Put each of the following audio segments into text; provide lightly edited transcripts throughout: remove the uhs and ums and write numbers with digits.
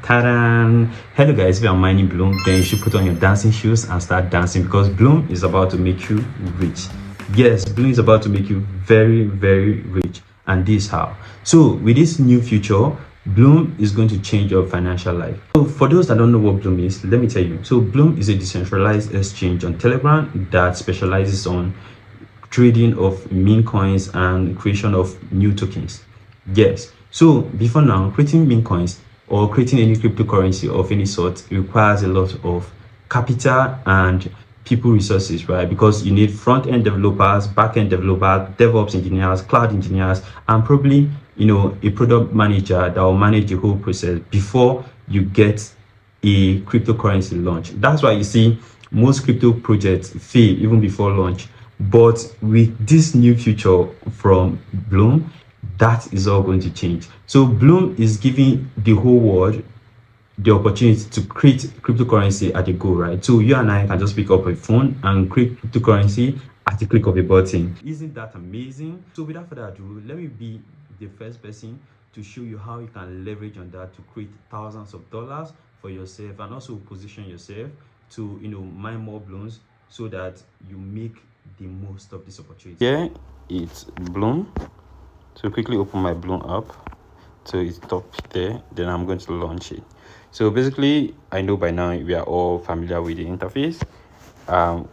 Ta-da! Hello guys, if you are mining Bloom, then you should put on your dancing shoes and start dancing because Bloom is about to make you rich. Yes, Bloom is about to make you very, very rich. And this how. So with this new feature, Bloom is going to change your financial life. So for those that don't know what Bloom is, let me tell you. So Bloom is a decentralized exchange on Telegram that specializes on trading of meme coins and creation of new tokens. Yes. So before now, creating meme coins or creating any cryptocurrency of any sort requires a lot of capital and people resources, right? Because you need front-end developers, back-end developers, DevOps engineers, cloud engineers, and probably a product manager that will manage the whole process before you get a cryptocurrency launch. That's why you see most crypto projects fail even before launch. But with this new feature from Bloom, that is all going to change. So Bloom is giving the whole world the opportunity to create cryptocurrency at a go, right? So you and I can just pick up a phone and create cryptocurrency at the click of a button. Isn't that amazing? So without further ado, let me be the first person to show you how you can leverage on that to create thousands of dollars for yourself and also position yourself to mine more blooms so that you make the most of this opportunity. Here it's Bloom. So quickly open my Bloom app. So it's top there. Then I'm going to launch it. So basically, I know by now we are all familiar with the interface.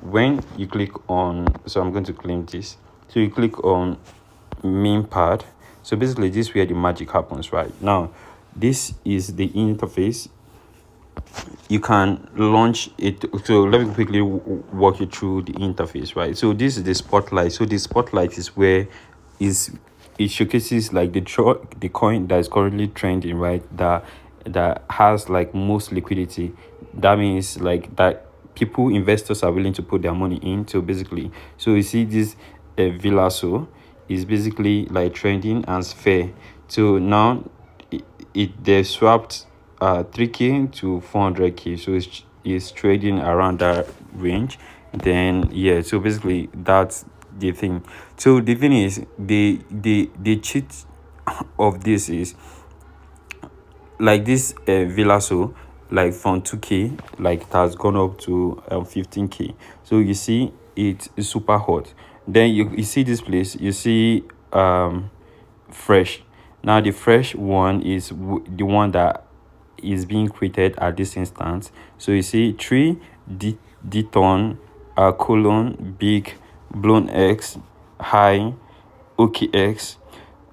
When you click on, so I'm going to claim this. So you click on Memepad. So basically, this is where the magic happens, right? Now, this is the interface. You can launch it. So let me quickly walk you through the interface, right? So this is the spotlight. So the spotlight is where it showcases like the coin that is currently trending, right? That has like most liquidity. That means like that investors are willing to put their money in. So basically, so you see this Villaso is basically like trending as fair. So now they swapped 3k to 400k, so it's trading around that range. Then yeah, so basically that's the thing. So the thing is the cheat of this is like this Villaso, like from 2k, like it has gone up to 15k. So you see it's super hot. Then you see this place, you see fresh. Now the fresh one is the one that is being created at this instance. So you see 3 Dton colon big blown x high okx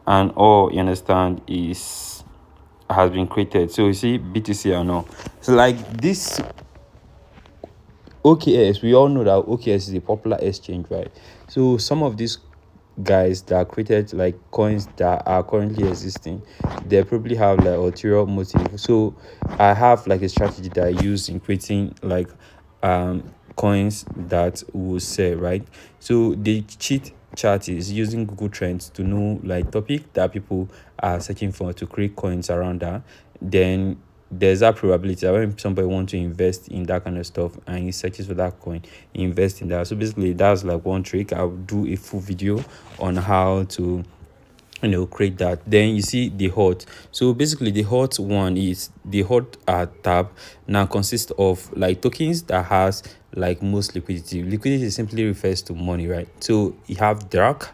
and all, you understand, is has been created. So you see BTC and all. So like this OKX, we all know that OKX is a popular exchange, right? So some of these guys that created like coins that are currently existing, they probably have like ulterior motive. So I have like a strategy that I use in creating like coins that will sell, right? So the cheat chart is using Google Trends to know like topic that people are searching for to create coins around that. Then there's that probability that when somebody wants to invest in that kind of stuff and he searches for that coin, he invests in that. So basically that's like one trick. I'll do a full video on how to create that. Then you see the hot. So basically the hot one is the hot tab now consists of like tokens that has like most liquidity simply refers to money, right? So you have dark.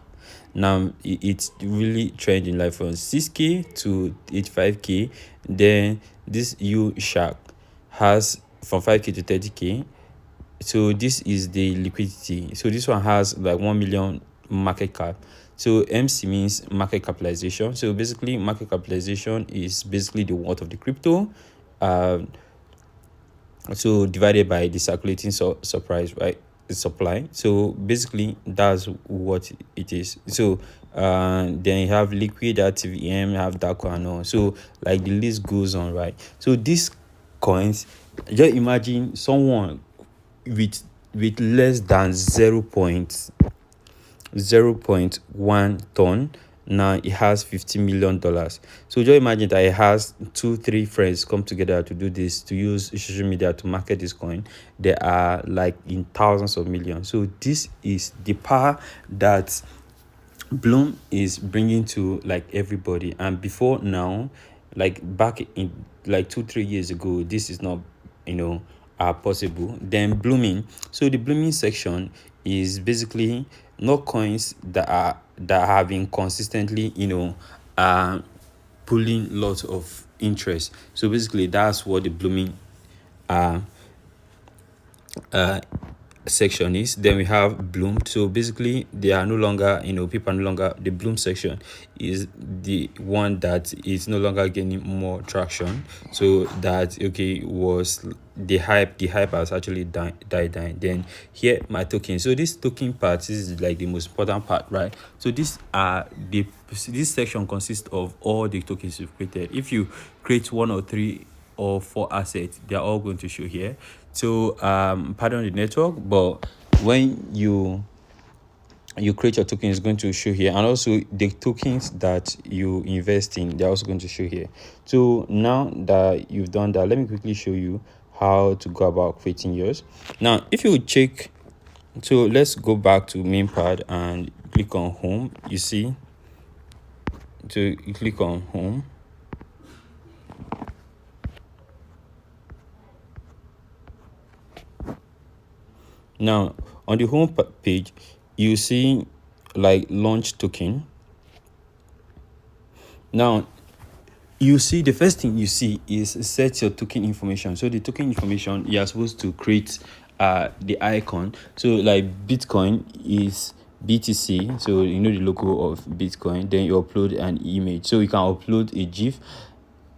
Now it's really trending like from 6k to 85k. Then this U shark has from 5k to 30k. So this is the liquidity. So this one has like 1 million market cap. So MC means market capitalization. So basically market capitalization is basically the worth of the crypto, so divided by the circulating surprise, right? The supply. So basically that's what it is. So then you have liquid, TVM, you have dark and all. So like the list goes on, right? So these coins, just imagine someone with less than 0.1 ton. Now it has $50 million. So just imagine that it has 2-3 friends come together to do this, to use social media to market this coin. They are like in thousands of millions. So this is the power that Bloom is bringing to like everybody. And before now, like back in like 2-3 years ago, this is not, possible. Then blooming. So the blooming section is basically not coins that have been consistently, pulling lots of interest. So basically that's what the blooming uh uh section is. Then we have bloom. So basically they are no longer, people are no longer, the bloom section is the one that is no longer gaining more traction. So that, okay, was the hype has actually died down. Then here my token. So this token part, this is like the most important part, right? So this section consists of all the tokens you've created. If you create 1 or 3 or 4 assets, they're all going to show here. So pardon the network, but when you create your token, it's going to show here, and also the tokens that you invest in, they're also going to show here. So now that you've done that, let me quickly show you how to go about creating yours. Now if you check, so let's go back to Memepad and click on home. You see, so you click on home. Now on the home page, you see like launch token. Now you see, the first thing you see is set your token information. So the token information, you are supposed to create the icon. So like Bitcoin is BTC, so you know the logo of Bitcoin. Then you upload an image. So you can upload a GIF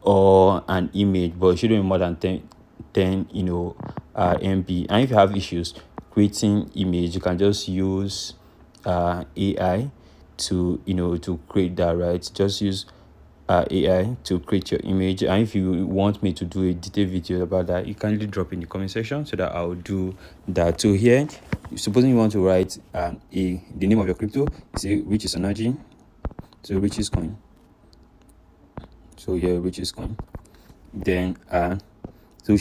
or an image, but it shouldn't be more than 10 MB. And if you have issues creating image, you can just use AI to create that, right? Just use AI to create your image. And if you want me to do a detailed video about that, you kindly drop in the comment section so that I'll do that. So here, supposing you want to write the name of your crypto, say Rich's Energy, so Rich's Coin. So here, Rich's Coin. Then so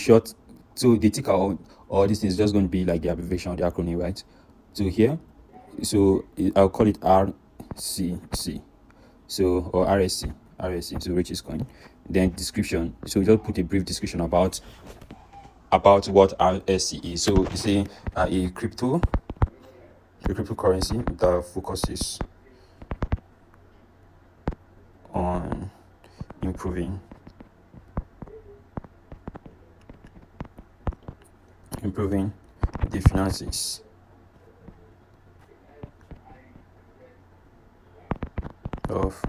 the ticker or this is just going to be like the abbreviation of the acronym, right? So here, so I'll call it RCC, so or RSC, so Rich's Coin. Then description, so you just put a brief description about what RSC is. So you say a cryptocurrency that focuses on improving the finances of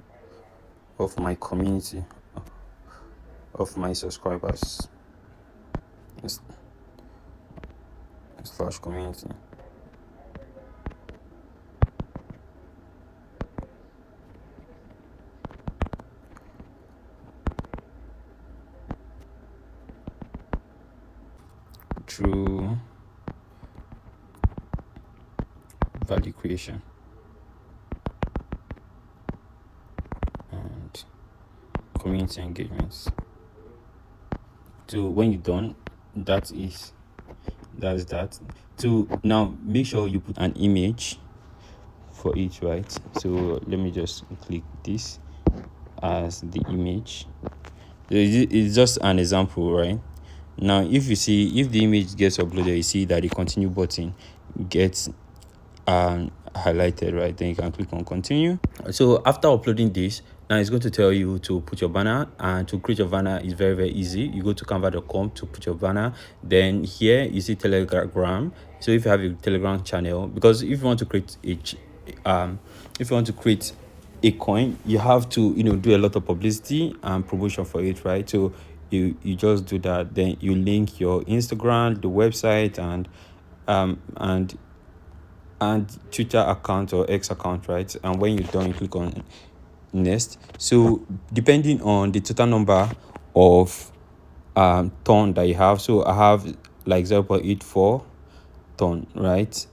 my community, of my subscribers slash community. Through value creation and community engagements. So when you're done, that's that. So now make sure you put an image for each, right? So let me just click this as the image. It's just an example, right? Now if the image gets uploaded, you see that the continue button gets highlighted, right? Then you can click on continue. So after uploading this, now it's going to tell you to put your banner, and to create your banner is very, very easy. You go to canva.com to put your banner. Then here you see Telegram. So if you have a Telegram channel, because if you want to create a coin, you have to do a lot of publicity and promotion for it, right? So you just do that. Then you link your Instagram, the website, and Twitter account or X account, right? And when you're done, you click on next. So depending on the total number of ton that you have, so I have like 0.84 ton, right?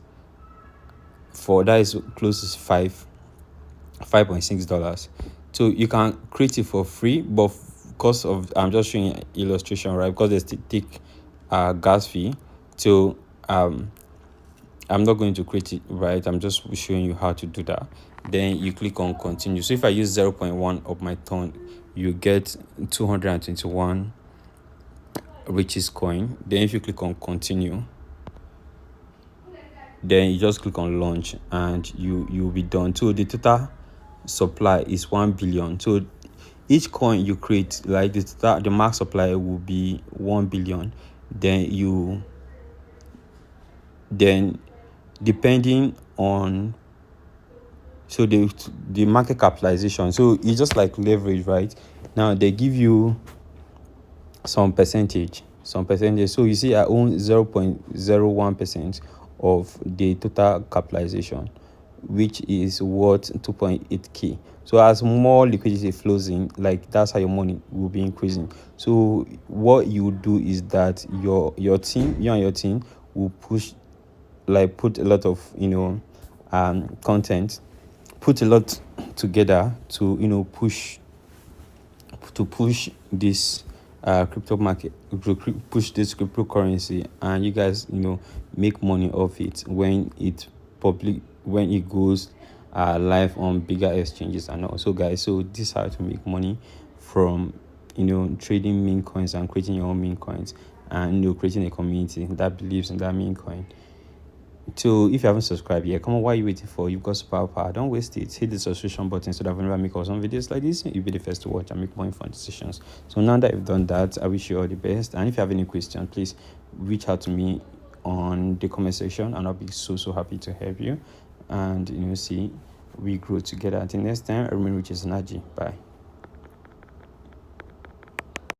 For that is close to $5.6. So you can create it for free, but because of, I'm just showing an illustration, right? Because there's take gas fee. So I'm not going to create it, right? I'm just showing you how to do that. then you click on continue. So if I use 0.1 of my ton, you get 221 riches coin. Then if you click on continue, then you just click on launch and you'll be done. So the total supply is 1 billion. So each coin you create, like the max supply will be 1 billion. Then depending on, so the market capitalization, so it's just like leverage, right? Now they give you some percentage. So you see I own 0.01% of the total capitalization, which is worth 2.8k. So as more liquidity flows in, like that's how your money will be increasing. So what you do is that your team, you and your team will put a lot of content, put a lot together to push this crypto market, push this cryptocurrency, and you guys make money off it when it goes live on bigger exchanges and also, guys. So this is how to make money from trading meme coins and creating your own meme coins, and creating a community that believes in that meme coin. So if you haven't subscribed yet, come on, what are you waiting for? You've got superpower. Don't waste it. Hit the subscription button so that whenever I make some videos like this, you'll be the first to watch and make more informed decisions. So now that you've done that, I wish you all the best. And if you have any question, please reach out to me on the comment section, and I'll be so happy to help you. And see, we grow together. Until next time, I remain Riches Energy. Bye.